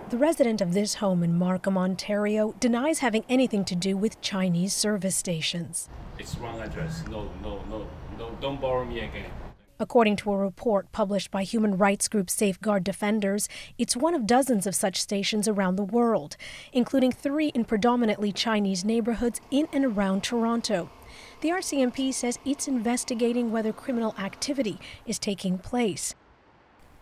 The resident of this home in Markham, Ontario, denies having anything to do with Chinese service stations. It's wrong address. No, don't borrow me again. According to a report published by human rights group Safeguard Defenders, it's one of dozens of such stations around the world, including 3 in predominantly Chinese neighborhoods in and around Toronto. The RCMP says it's investigating whether criminal activity is taking place.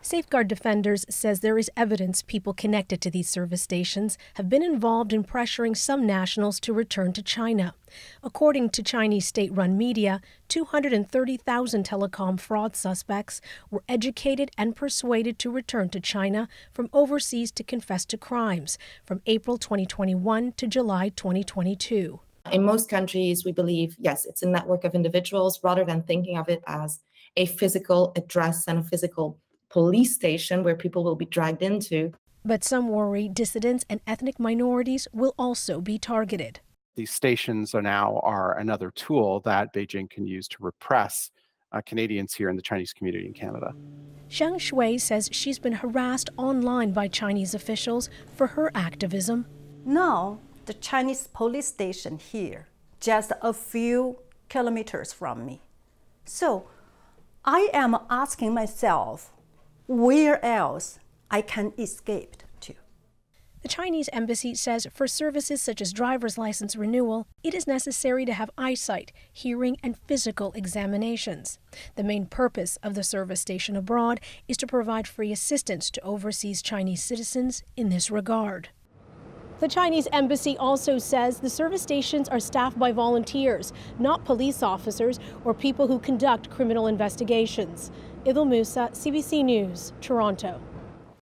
Safeguard Defenders says there is evidence people connected to these service stations have been involved in pressuring some nationals to return to China. According to Chinese state-run media, 230,000 telecom fraud suspects were educated and persuaded to return to China from overseas to confess to crimes from April 2021 to July 2022. In most countries, we believe, yes, it's a network of individuals rather than thinking of it as a physical address and a physical police station where people will be dragged into. But some worry dissidents and ethnic minorities will also be targeted. These stations are another tool that Beijing can use to repress Canadians here in the Chinese community in Canada. Zhang Shui says she's been harassed online by Chinese officials for her activism. Now, the Chinese police station here, just a few kilometers from me. So I am asking myself, where else I can escape to? The Chinese embassy says for services such as driver's license renewal, it is necessary to have eyesight, hearing, and physical examinations. The main purpose of the service station abroad is to provide free assistance to overseas Chinese citizens in this regard. The Chinese embassy also says the service stations are staffed by volunteers, not police officers or people who conduct criminal investigations. Idil Musa, CBC News, Toronto.